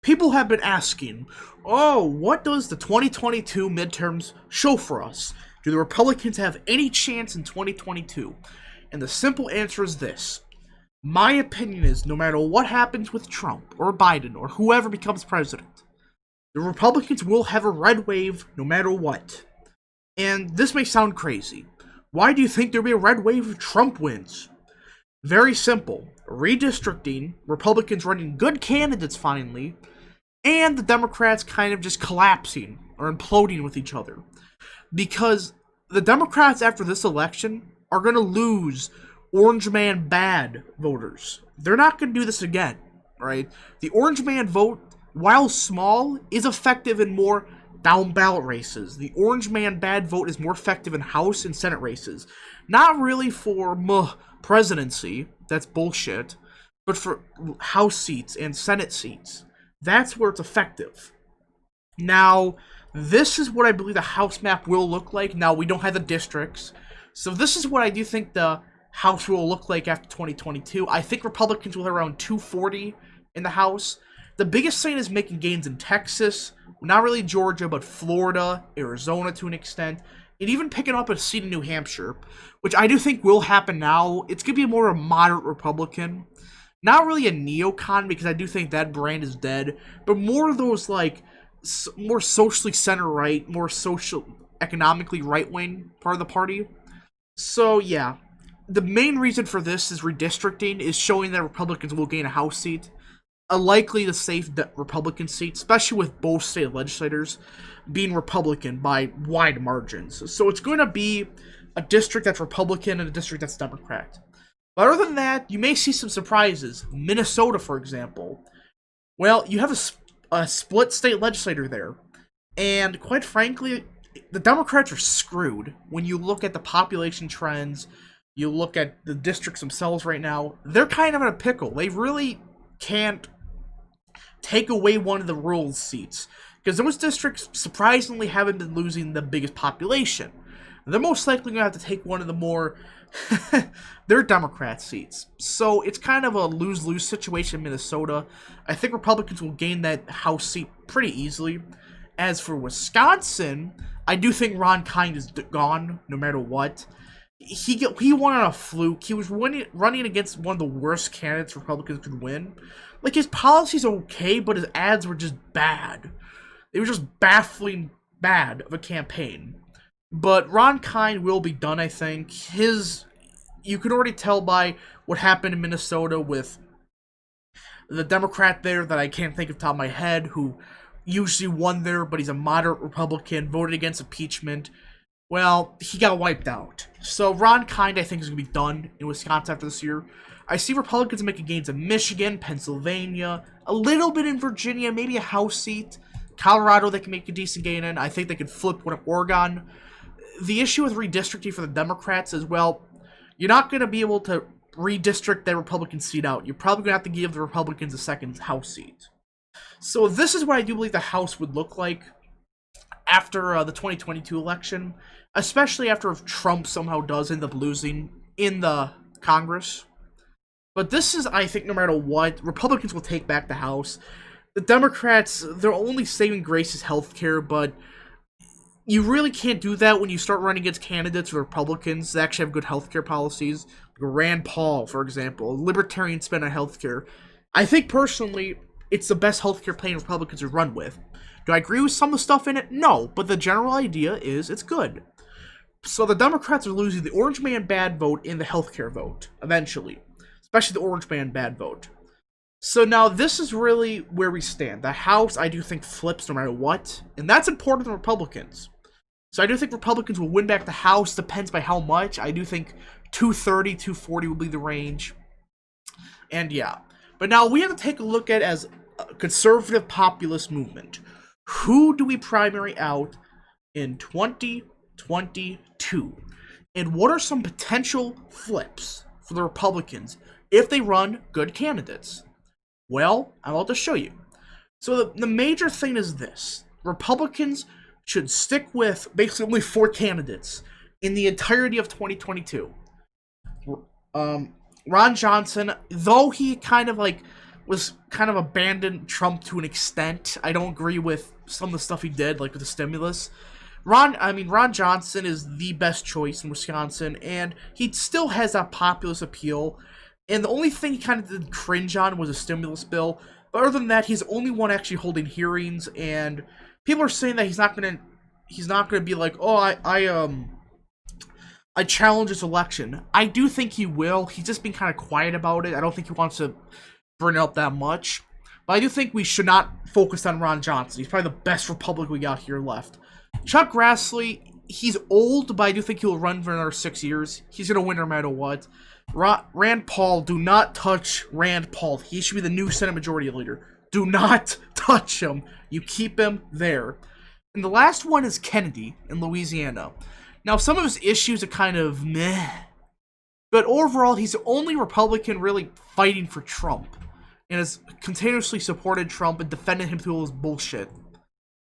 people have been asking, oh, what does the 2022 midterms show for us? Do the Republicans have any chance in 2022? And the simple answer is this. My opinion is, no matter what happens with Trump or Biden or whoever becomes president, the Republicans will have a red wave no matter what. And this may sound crazy. Why do you think there'll be a red wave if Trump wins? Very simple. Redistricting, Republicans running good candidates finally, and the Democrats kind of just collapsing or imploding with each other. Because the Democrats after this election are going to lose Orange Man bad voters. They're not going to do this again, right? The Orange Man vote, while small, is effective in more down ballot races. The Orange Man bad vote is more effective in House and Senate races. Not really for presidency, that's bullshit, but for House seats and Senate seats. That's where it's effective. Now, this is what I believe the House map will look like. Now, we don't have the districts, so this is what I do think the House will look like after 2022. I think Republicans will have around 240 in the House. The biggest thing is making gains in Texas, not really Georgia, but Florida, Arizona to an extent, and even picking up a seat in New Hampshire, which I do think will happen now. It's going to be more a moderate Republican. Not really a neocon, because I do think that brand is dead, but more of those, like, more socially center-right, more social, economically right-wing part of the party. So, yeah. The main reason for this is redistricting, is showing that Republicans will gain a House seat. A likely to safe Republican seat, especially with both state legislators being Republican by wide margins. So it's going to be a district that's Republican and a district that's Democrat. But other than that, you may see some surprises. Minnesota, for example. Well, you have a split state legislator there. And quite frankly, the Democrats are screwed when you look at the population trends, you look at the districts themselves right now. They're kind of in a pickle. They really can't take away one of the rural seats, because those districts surprisingly haven't been losing the biggest population. They're most likely going to have to take one of the more they're Democrat seats. So it's kind of a lose-lose situation in Minnesota. I think Republicans will gain that House seat pretty easily. As for Wisconsin, I do think Ron Kind is gone no matter what. He won on a fluke. He was running against one of the worst candidates Republicans could win. Like, his policies are okay, but his ads were just bad. They were just baffling bad of a campaign. But Ron Kind will be done, I think. You can already tell by what happened in Minnesota with the Democrat there that I can't think of the top of my head, who usually won there, but he's a moderate Republican, voted against impeachment. Well, he got wiped out. So Ron Kind, I think, is going to be done in Wisconsin after this year. I see Republicans making gains in Michigan, Pennsylvania, a little bit in Virginia, maybe a House seat. Colorado, they can make a decent gain in. I think they could flip one at Oregon. The issue with redistricting for the Democrats is, well, you're not going to be able to redistrict that Republican seat out. You're probably going to have to give the Republicans a second House seat. So this is what I do believe the House would look like after the 2022 election, especially after if Trump somehow does end up losing in the Congress. But this is, I think, no matter what, Republicans will take back the House. The Democrats, their only saving grace is healthcare, but you really can't do that when you start running against candidates or Republicans that actually have good healthcare policies. Like Rand Paul, for example, a libertarian spin on healthcare. I think, personally, it's the best healthcare plan Republicans would run with. Do I agree with some of the stuff in it? No, but the general idea is it's good. So the Democrats are losing the Orange Man bad vote in the healthcare vote, eventually. Especially the Orange Man bad vote. So now this is really where we stand. The House, I do think, flips no matter what. And that's important to Republicans. So I do think Republicans will win back the House. Depends by how much. I do think 230, 240 will be the range. And yeah. But now we have to take a look at as a conservative populist movement. Who do we primary out in 2022? And what are some potential flips for the Republicans if they run good candidates? Well, I'm about to show you. So the major thing is this. Republicans should stick with basically only 4 candidates in the entirety of 2022. Ron Johnson, though he kind of like was kind of abandoned Trump to an extent. I don't agree with some of the stuff he did, like with the stimulus. Ron Johnson is the best choice in Wisconsin, and he still has that populist appeal. And the only thing he kind of did cringe on was a stimulus bill. But other than that, he's the only one actually holding hearings, and people are saying that he's not gonna be like, oh, I challenge this election. I do think he will. He's just been kind of quiet about it. I don't think he wants to bring it up that much. But I do think we should not focus on Ron Johnson. He's probably the best Republican we got here left. Chuck Grassley, he's old, but I do think he'll run for another 6 years. He's going to win no matter what. Rand Paul, do not touch Rand Paul. He should be the new Senate Majority Leader. Do not touch him. You keep him there. And the last one is Kennedy in Louisiana. Now, some of his issues are kind of meh. But overall, he's the only Republican really fighting for Trump. And has continuously supported Trump and defended him through all his bullshit.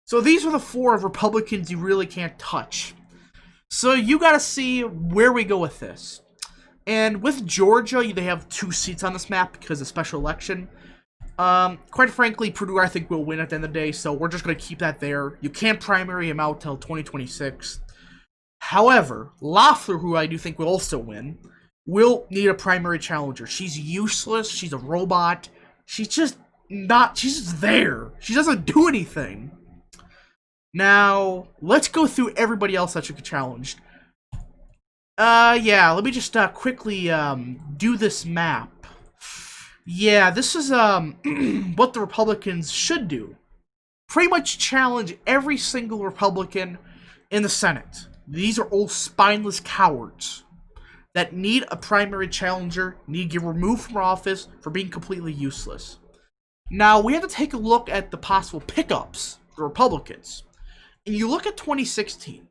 So these are the 4 Republicans you really can't touch. So you gotta see where we go with this. And with Georgia, they have 2 seats on this map because of special election. Quite frankly, Purdue, I think, will win at the end of the day, so we're just gonna keep that there. You can't primary him out till 2026. However, Loeffler, who I do think will also win, will need a primary challenger. She's useless, she's a robot, she's just there. She doesn't do anything. Now, let's go through everybody else that should get challenged. Yeah, let me just quickly do this map. Yeah, this is what the Republicans should do. Pretty much challenge every single Republican in the Senate. These are all spineless cowards that need a primary challenger, need to get removed from office for being completely useless. Now, we have to take a look at the possible pickups, the Republicans. And you look at 2016,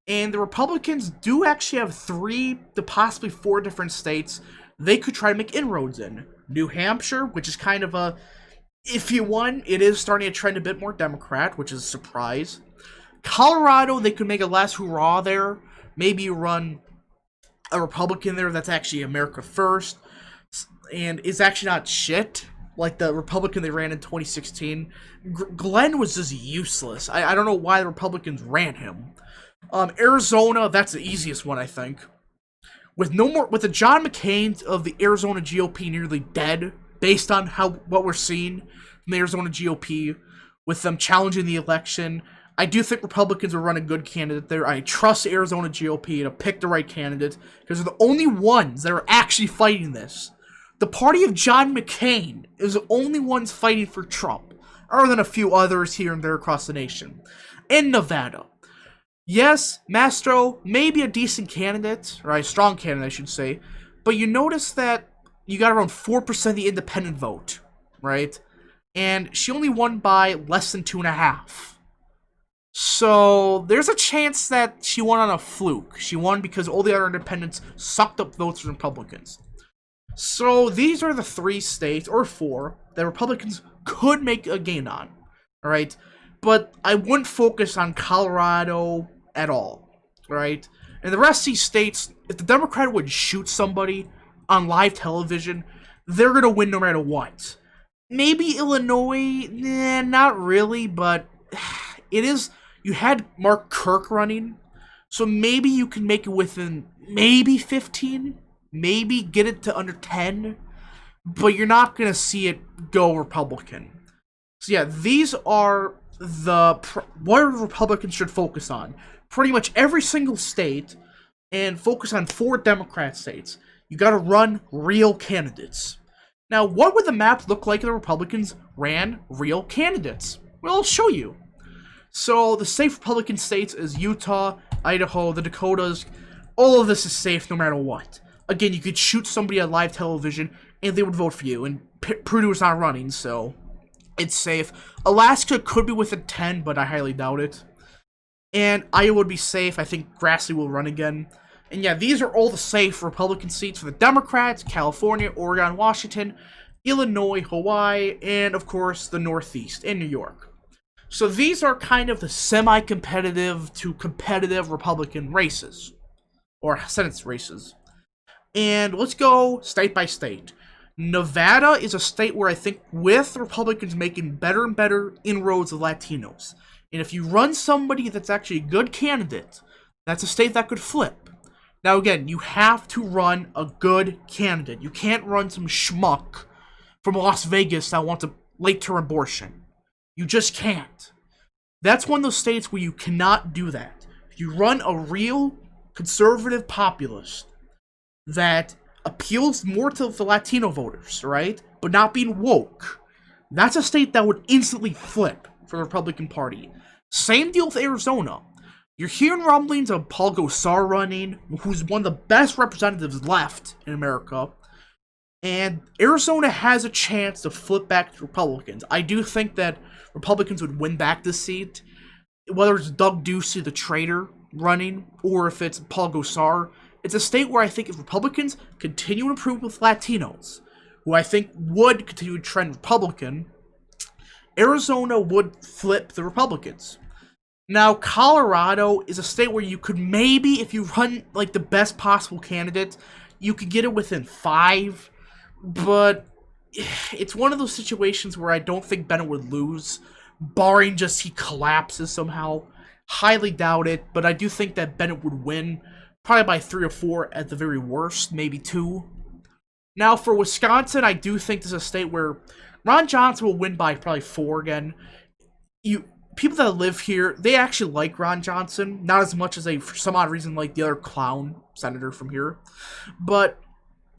and the Republicans do actually have 3 to possibly 4 different states they could try to make inroads in. New Hampshire, which is kind of a iffy one. It is starting to trend a bit more Democrat, which is a surprise. Colorado, they could make a last hurrah there. Maybe run a Republican there that's actually America First, and is actually not shit like the Republican they ran in 2016. Glenn was just useless. I don't know why the Republicans ran him. Arizona, that's the easiest one, I think. With the John McCain of the Arizona GOP nearly dead, based on what we're seeing from the Arizona GOP, with them challenging the election, I do think Republicans will run a good candidate there. I trust Arizona GOP to pick the right candidate, because they're the only ones that are actually fighting this. The party of John McCain is the only ones fighting for Trump, other than a few others here and there across the nation. In Nevada, yes, Mastro may be a decent candidate, or a strong candidate, I should say, but you notice that you got around 4% of the independent vote, right? And she only won by less than 2.5%. So there's a chance that she won on a fluke. She won because all the other independents sucked up votes from Republicans. So these are the 3 states, or 4, that Republicans could make a gain on, alright? But I wouldn't focus on Colorado at all, right? And the rest of these states, if the Democrat would shoot somebody on live television, they're going to win no matter what. Maybe Illinois, not really, but it is, you had Mark Kirk running, so maybe you can make it within maybe 15, maybe get it to under 10, but you're not going to see it go Republican. So yeah, these are what Republicans should focus on. Pretty much every single state, and focus on 4 Democrat states. You gotta run real candidates. Now, what would the map look like if the Republicans ran real candidates? Well, I'll show you. So, the safe Republican states is Utah, Idaho, the Dakotas. All of this is safe no matter what. Again, you could shoot somebody on live television, and they would vote for you. And Purdue's not running, so it's safe. Alaska could be within 10, but I highly doubt it. And Iowa would be safe. I think Grassley will run again. And yeah, these are all the safe Republican seats for the Democrats: California, Oregon, Washington, Illinois, Hawaii, and of course the Northeast and New York. So these are kind of the semi-competitive to competitive Republican races, or Senate races. And let's go state by state. Nevada is a state where I think with Republicans making better and better inroads with Latinos. And if you run somebody that's actually a good candidate, that's a state that could flip. Now again, you have to run a good candidate. You can't run some schmuck from Las Vegas that wants a late-term abortion. You just can't. That's one of those states where you cannot do that. If you run a real conservative populist that appeals more to the Latino voters, right? But not being woke, that's a state that would instantly flip for the Republican Party. Same deal with Arizona. You're hearing rumblings of Paul Gosar running, who's one of the best representatives left in America. And Arizona has a chance to flip back to Republicans. I do think that Republicans would win back this seat. Whether it's Doug Ducey, the traitor, running, or if it's Paul Gosar, it's a state where I think if Republicans continue to improve with Latinos, who I think would continue to trend Republican, Arizona would flip the Republicans. Now, Colorado is a state where you could maybe, if you run like the best possible candidate, you could get it within 5, but it's one of those situations where I don't think Bennett would lose, barring just he collapses somehow. Highly doubt it, but I do think that Bennett would win, probably by 3 or 4 at the very worst, maybe 2. Now, for Wisconsin, I do think this is a state where Ron Johnson will win by probably 4 again. People that live here, they actually like Ron Johnson, not as much as they, for some odd reason, like the other clown senator from here. But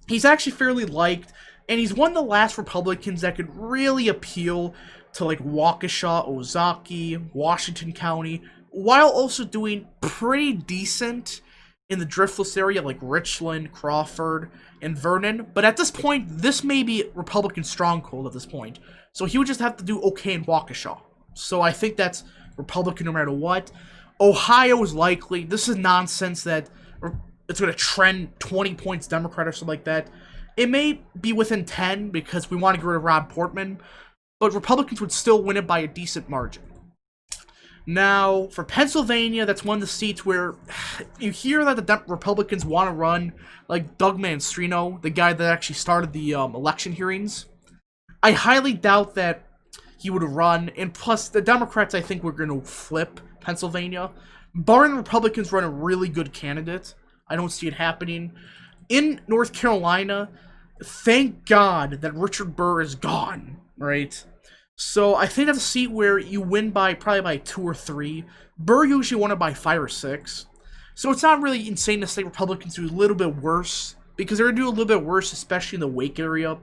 he's actually fairly liked, and he's one of the last Republicans that could really appeal to like Waukesha, Ozaki, Washington County, while also doing pretty decent in the driftless area like Richland, Crawford, and Vernon. But at this point, this may be Republican stronghold at this point. So he would just have to do okay in Waukesha. So I think that's Republican no matter what. Ohio is likely. This is nonsense that it's going to trend 20 points Democrat or something like that. It may be within 10 because we want to get rid of Rob Portman. But Republicans would still win it by a decent margin. Now, for Pennsylvania, that's one of the seats where you hear that the Republicans want to run, like Doug Mastriano, the guy that actually started the election hearings. I highly doubt that he would run, and plus, the Democrats, I think, were going to flip Pennsylvania. Barring the Republicans run a really good candidate, I don't see it happening. In North Carolina, thank God that Richard Burr is gone, right? So I think that's a seat where you win by probably by 2 or 3. Burr usually won it by 5 or 6. So it's not really insane to say Republicans do a little bit worse, because they're going to do a little bit worse, especially in the Wake area,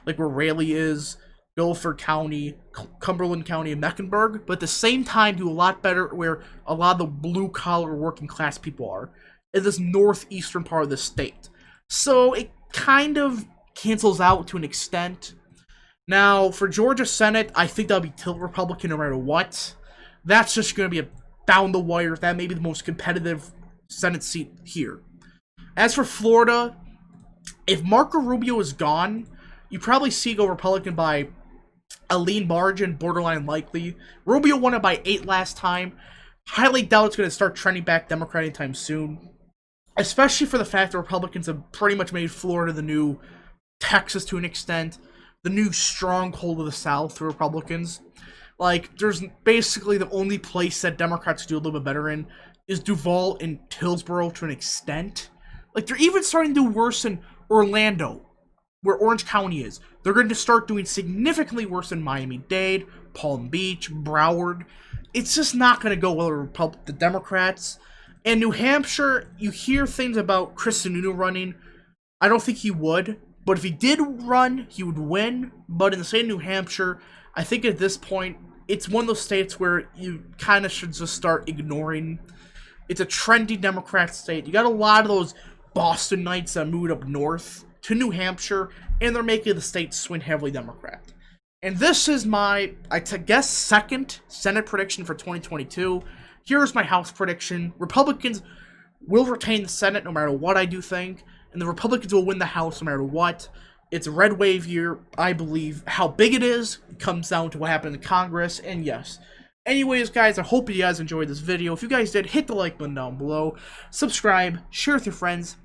like where Raleigh is, Guilford County, Cumberland County, and Mecklenburg, but at the same time do a lot better where a lot of the blue-collar working-class people are, in this northeastern part of the state. So it kind of cancels out to an extent. Now, for Georgia Senate, I think that'll be tilt Republican no matter what. That's just going to be a down the wire. That may be the most competitive Senate seat here. As for Florida, if Marco Rubio is gone, you probably see go Republican by a lean margin, borderline likely. Rubio won it by 8 last time. Highly doubt it's going to start trending back Democrat anytime soon. Especially for the fact that Republicans have pretty much made Florida the new Texas to an extent. The new stronghold of the South for Republicans. Like, there's basically the only place that Democrats do a little bit better in is Duval and Hillsborough to an extent. Like, they're even starting to do worse in Orlando, where Orange County is. They're going to start doing significantly worse in Miami-Dade, Palm Beach, Broward. It's just not going to go well with the Democrats. And New Hampshire, you hear things about Chris Sununu running. I don't think he would. But if he did run, he would win. But in the state of New Hampshire, I think at this point, it's one of those states where you kind of should just start ignoring. It's a trendy Democrat state. You got a lot of those Bostonites that moved up north to New Hampshire, and they're making the state swing heavily Democrat. And this is my, I guess, second Senate prediction for 2022. Here's my House prediction. Republicans will retain the Senate no matter what I do think. And the Republicans will win the House no matter what. It's a red wave year, I believe. How big it is comes down to what happened in Congress, and yes. Anyways, guys, I hope you guys enjoyed this video. If you guys did, hit the like button down below. Subscribe, share with your friends,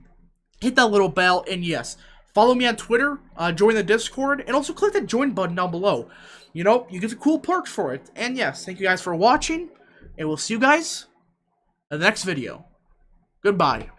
hit that little bell, and yes, Follow me on Twitter, join the Discord, and also click that join button down below. You know, you get the cool perks for it. And yes, thank you guys for watching, and we'll see you guys in the next video. Goodbye.